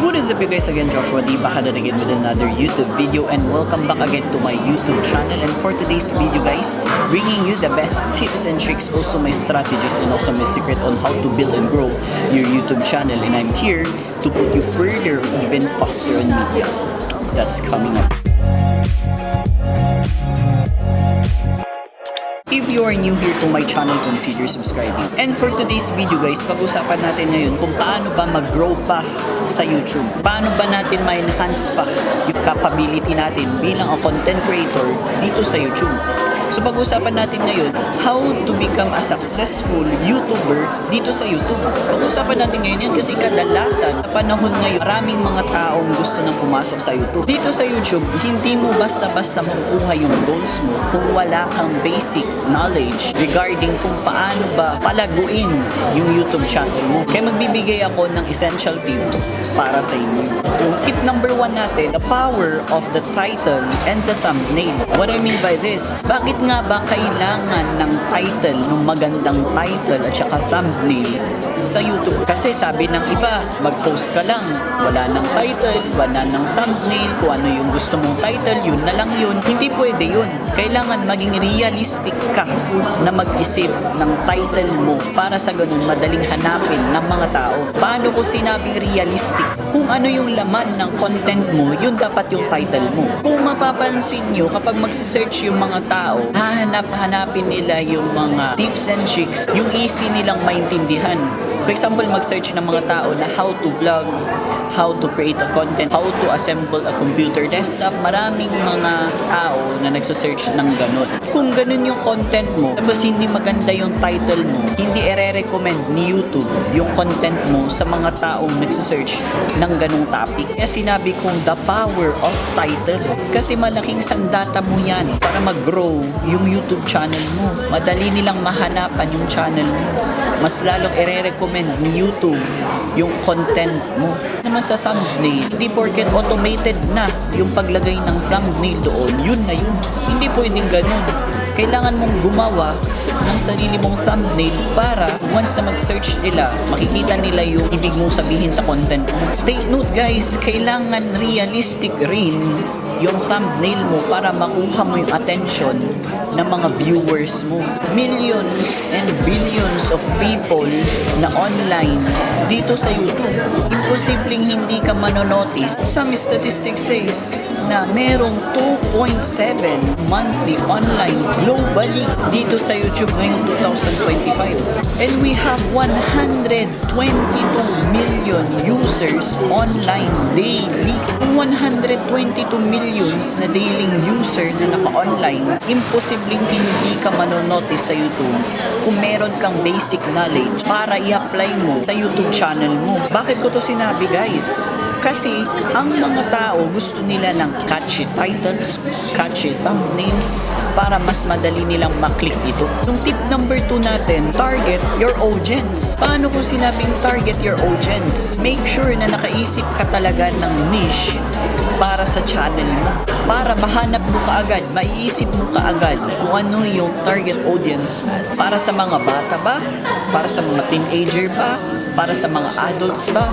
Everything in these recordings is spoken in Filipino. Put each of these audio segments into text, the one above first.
What is up you guys, again Joshua D. back at it again with another YouTube video, and welcome back again to my YouTube channel. And for today's video guys, bringing you the best tips and tricks, also my strategies and also my secret on how to build and grow your YouTube channel. And I'm here to put you further, even faster on media. That's coming up. If you are new here to my channel, consider subscribing. And for today's video guys, pag-usapan natin ngayon kung paano ba mag-grow pa sa YouTube. Paano ba natin ma-enhance pa yung capability natin bilang a content creator dito sa YouTube. So pag-usapan natin ngayon, how to become a successful YouTuber dito sa YouTube. Pag-usapan natin ngayon yan kasi kadalasan sa panahon ngayon, maraming mga taong gusto nang pumasok sa YouTube. Dito sa YouTube, hindi mo basta-basta makukuha yung goals mo kung wala kang basic knowledge regarding kung paano ba palaguin yung YouTube channel mo. Kaya magbibigay ako ng essential tips para sa inyo. Yung tip number 1 natin, the power of the title and the thumbnail. What I mean by this, bakit nga ba kailangan ng title, ng magandang title at saka thumbnail sa YouTube? Kasi sabi ng iba, mag-post ka lang, wala ng title, wala ng thumbnail, kung ano yung gusto mong title, yun na lang yun. Hindi pwede yun. Kailangan maging realistic ka na mag-isip ng title mo para sa ganun madaling hanapin ng mga tao. Paano ko sinabing realistic? Kung ano yung laman ng content mo, yun dapat yung title mo. Kung mapapansin nyo, kapag magsisearch yung mga tao, hanapin nila yung mga tips and tricks, yung easy nilang maintindihan. For example, mag-search ng mga tao na how to vlog, how to create a content, how to assemble a computer desktop. Maraming mga tao na nagsasearch ng ganun. Kung ganun yung content mo, tapos hindi maganda yung title mo, hindi i-recommend ni YouTube yung content mo sa mga taong nagsasearch ng ganung topic. Kaya sinabi kong the power of title. Kasi malaking sandata mo yan para mag-grow yung YouTube channel mo. Madali nilang mahanapan yung channel mo. Mas lalong i-recommend ni YouTube yung content mo. Naman sa thumbnail, hindi porket automated na yung paglagay ng thumbnail doon, yun na yun. Hindi pwedeng ganun. Kailangan mong gumawa ng sarili mong thumbnail para once na mag-search nila, makikita nila yung ibig mong sabihin sa content mo. Take note guys, kailangan realistic rin yung thumbnail mo para makuha mo yung attention ng mga viewers mo. Millions and billions of people na online dito sa YouTube. Imposibleng hindi ka manonotice. Some statistics says na merong 2.7 monthly online globally dito sa YouTube ngayong 2025. And we have 122 million users online daily. Kung 122 millions na daily user na naka-online, imposibleng hindi ka manonotice sa YouTube kung meron kang basic knowledge para i-apply mo sa YouTube channel mo. Bakit ko to sinabi guys? Kasi ang mga tao gusto nila ng catchy titles, catchy thumbnails para mas madali nilang maklik ito. Yung tip number 2 natin, target your audience. Paano kung sinabing target your audience? Make sure na nakaisip ka talaga ng niche para sa channel mo. Para mahanap mo kaagad, maiisip mo kaagad kung ano yung target audience mo. Para sa mga bata ba? Para sa mga teenager ba? Para sa mga adults ba?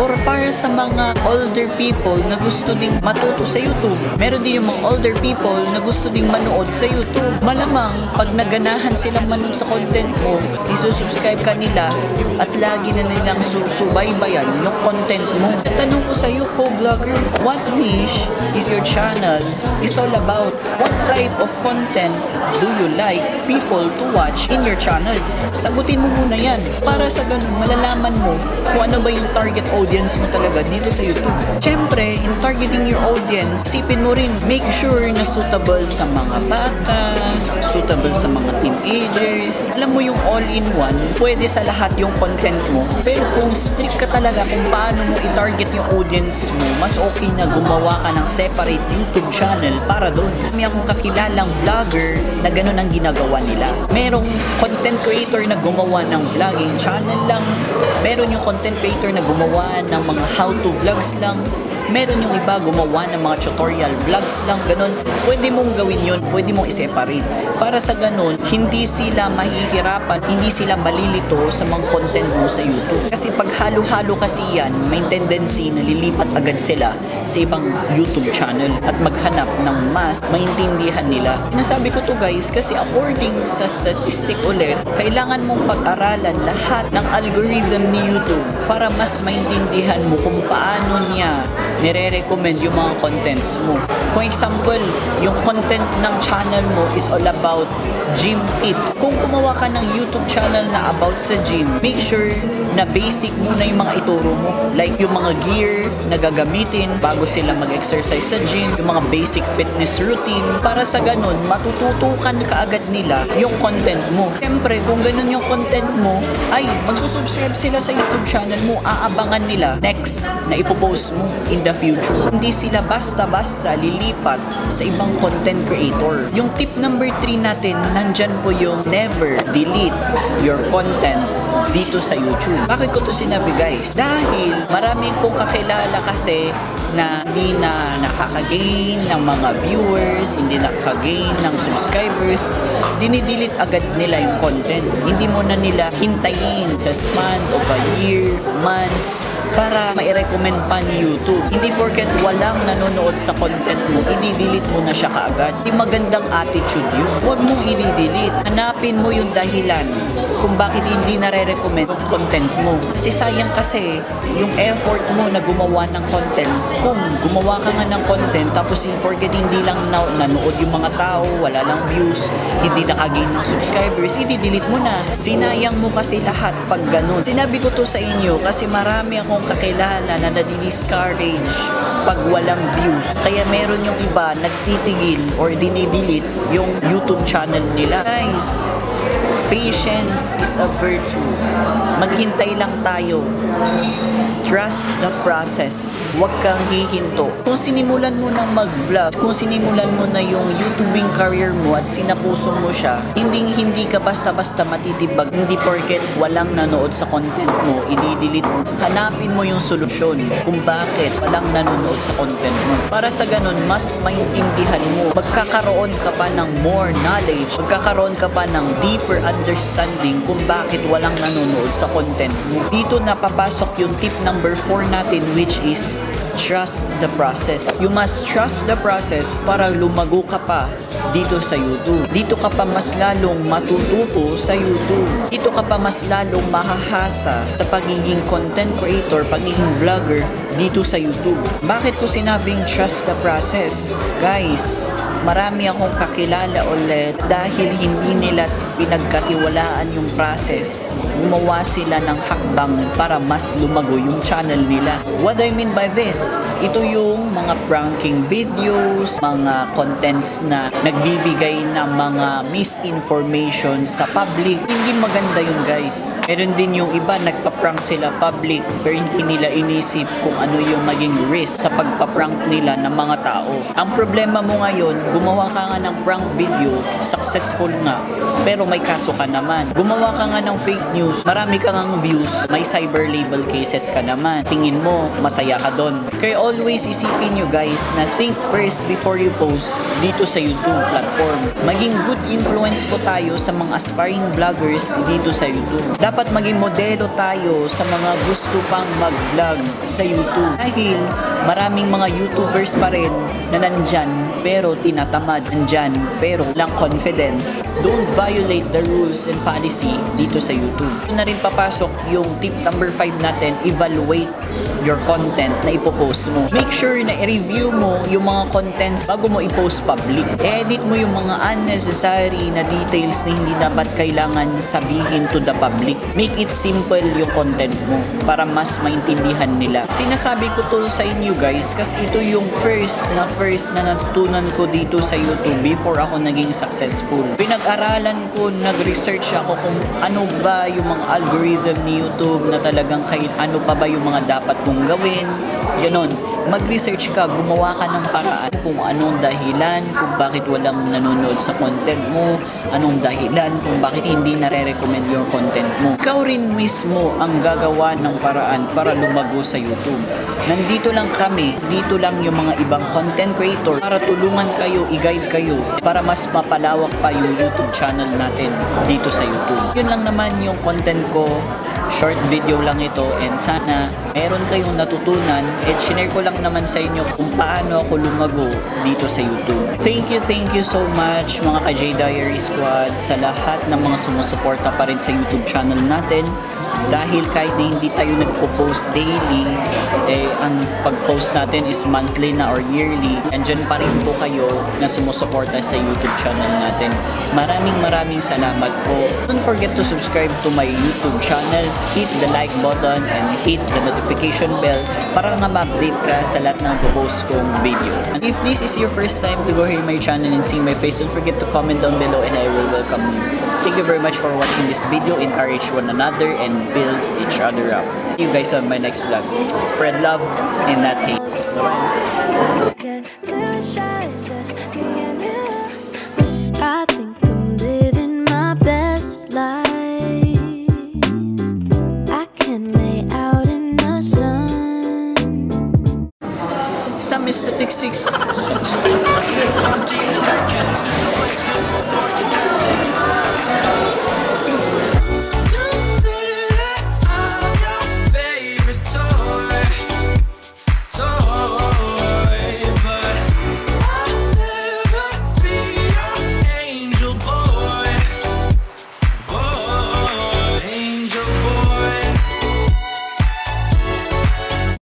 Or para sa mga older people na gusto ding matuto sa YouTube. Meron din yung mga older people na gusto ding manood sa YouTube. Malamang, pag naganahan silang manood sa content mo, isusubscribe ka nila at lagi na nilang subaybayan yung content mo. Tanong ko sa iyo, co-vlogger, what niche is your channel is all about? What type of content do you like people to watch in your channel? Sagutin mo muna yan. Para sa ganun, malalaman mo kung ano ba yung target audience mo talaga dito sa YouTube. Siyempre, in targeting your audience, sipin mo rin, make sure na suitable sa mga bata, suitable sa mga teenagers. Alam mo yung all-in-one, pwede sa lahat yung content mo. Pero kung strict ka talaga kung paano mo i-target yung audience mo, mas okay na gumawa ka ng separate YouTube channel para doon. May akong kakilalang vlogger na ganun ang ginagawa nila. Merong content creator na gumawa ng vlogging channel lang. Meron yung content creator na gumawa ng mga how-to vlogs lang. Meron yung iba gumawa ng mga tutorial vlogs lang, ganun. Pwede mong gawin yun, pwede mong i-separate. Para sa ganun, hindi sila mahihirapan, hindi sila malilito sa mga content mo sa YouTube. Kasi pag halo-halo kasi yan, may tendency na lilipat agad sila sa ibang YouTube channel at maghanap ng mas maintindihan nila. Sinasabi ko to guys kasi according sa statistic ulit, kailangan mong pag-aralan lahat ng algorithm ni YouTube para mas maintindihan mo kung paano niya nire-recommend yung mga contents mo. Kung example, yung content ng channel mo is all about gym tips. Kung gumawa ka ng YouTube channel na about sa gym, make sure na basic muna yung mga ituro mo. Like yung mga gear na gagamitin bago sila mag-exercise sa gym, yung mga basic fitness routine. Para sa ganun, matututukan kaagad nila yung content mo. Siyempre, kung ganun yung content mo, ay magsusubscribe sila sa YouTube channel mo, aabangan nila next na ipopost mo in the future. Hindi sila basta-basta lilipat sa ibang content creator. Yung tip number 3 natin, nandyan po yung never delete your content dito sa YouTube. Bakit ko to sinabi guys? Dahil marami kong kakilala kasi na hindi na nakaka-gain ng mga viewers, hindi nakaka-gain ng subscribers, dinidelete agad nila yung content. Hindi mo na nila hintayin sa span of a year, months, para mai-recommend pa ni YouTube. Hindi porket walang nanonood sa content mo, i-delete mo na siya kaagad. Hindi magandang attitude yun. Huwag mong i-delete. Hanapin mo yung dahilan kung bakit hindi nare-recommend yung content mo. Kasi sayang kasi yung effort mo na gumawa ng content. Kung gumawa ka nga ng content tapos porket hindi lang nanood yung mga tao, wala lang views, hindi nakagain ng subscribers, i-delete mo na. Sinayang mo kasi lahat pag ganun. Sinabi ko to sa inyo kasi marami akong kakilala na nadi-discourage pag walang views. Kaya meron yung iba nagtitigil or dinidelete yung YouTube channel nila. Guys, patience is a virtue. Maghintay lang tayo. Trust the process. Huwag kang hihinto. Kung sinimulan mo ng mag-vlog, kung sinimulan mo na yung YouTubing career mo at sinapuso mo siya, hindi ka basta-basta matitibag. Hindi porket walang nanood sa content mo, i-delete mo. Hanapin mo yung solusyon kung bakit walang nanonood sa content mo. Para sa ganun, mas maintindihan mo. Magkakaroon ka pa ng more knowledge. Magkakaroon ka pa ng deeper understanding kung bakit walang nanonood sa content mo. Dito na papasok yung tip number 4 natin, which is trust the process. You must trust the process para lumago ka pa dito sa YouTube. Dito ka pa mas lalong matututo sa YouTube. Dito ka pa mas lalong mahahasa sa pagiging content creator, pagiging vlogger dito sa YouTube. Bakit ko sinabing trust the process? Guys, marami akong kakilala ulit dahil hindi nila pinagkatiwalaan yung process. Gumawa sila ng hakbang para mas lumago yung channel nila. What I mean by this? Ito yung mga pranking videos, mga contents na nagbibigay ng mga misinformation sa public. Hindi maganda yun guys. Meron din yung iba nagpa-prank sila public pero hindi nila inisip kung ano yung maging risk sa pagpa-prank nila ng mga tao. Ang problema mo ngayon, gumawa ka nga ng prank video, successful nga, pero may kaso ka naman. Gumawa ka nga ng fake news, marami ka ngang views, may cyber label cases ka naman. Tingin mo, masaya ka doon. Kaya always isipin nyo guys na think first before you post dito sa YouTube platform. Maging good influence po tayo sa mga aspiring vloggers dito sa YouTube. Dapat maging modelo tayo sa mga gusto pang mag-vlog sa YouTube. Dahil maraming mga YouTubers pa rin na nandyan pero tinatamad, nandyan pero lang confidence. Don't violate the rules and policy dito sa YouTube. Doon na rin papasok yung tip number 5 natin, evaluate your content na ipopost mo. Make sure na i-review mo yung mga contents bago mo i-post public. Edit mo yung mga unnecessary na details na hindi dapat kailangan sabihin to the public. Make it simple yung content mo para mas maintindihan nila. Sinasabi ko to sa inyo guys kasi ito yung first na natutunan ko dito sa YouTube before ako naging successful. Pinag-aralan ko, nag-research ako kung ano ba yung mga algorithm ni YouTube na talagang ano pa ba yung mga dapat mong gawin. Ganon. mag-research ka, gumawa ka ng paraan kung anong dahilan, kung bakit walang nanonood sa content mo, anong dahilan kung bakit hindi nare-recommend yung content mo. Ikaw rin mismo ang gagawa ng paraan para lumago sa YouTube. Nandito lang kami, dito lang yung mga ibang content creator para tulungan kayo, i-guide kayo para mas mapalawak pa yung YouTube channel natin dito sa YouTube. Yun lang naman yung content ko. Short video lang ito and sana meron kayong natutunan at shinare ko lang naman sa inyo kung paano ako lumago dito sa YouTube. Thank you so much mga ka-J Diary Squad sa lahat ng mga sumusuporta pa rin sa YouTube channel natin. Dahil kahit na hindi tayo nagpo-post daily, ang pag-post natin is monthly na or yearly, andyan pa rin po kayo na sumusuporta sa YouTube channel natin. Maraming salamat po. Don't forget to subscribe to my YouTube channel, hit the like button and hit the notification bell para nga ma-update ka sa lahat ng post kong video. And if this is your first time to go here in my channel and see my face, don't forget to comment down below and I will welcome you. Thank you very much for watching this video. Encourage one another and build each other up. See you guys on my next vlog. Spread love and not hate. Get too shy, just me and you. I think I'm living my best life. I can lay out in the sun. Some Mr. 6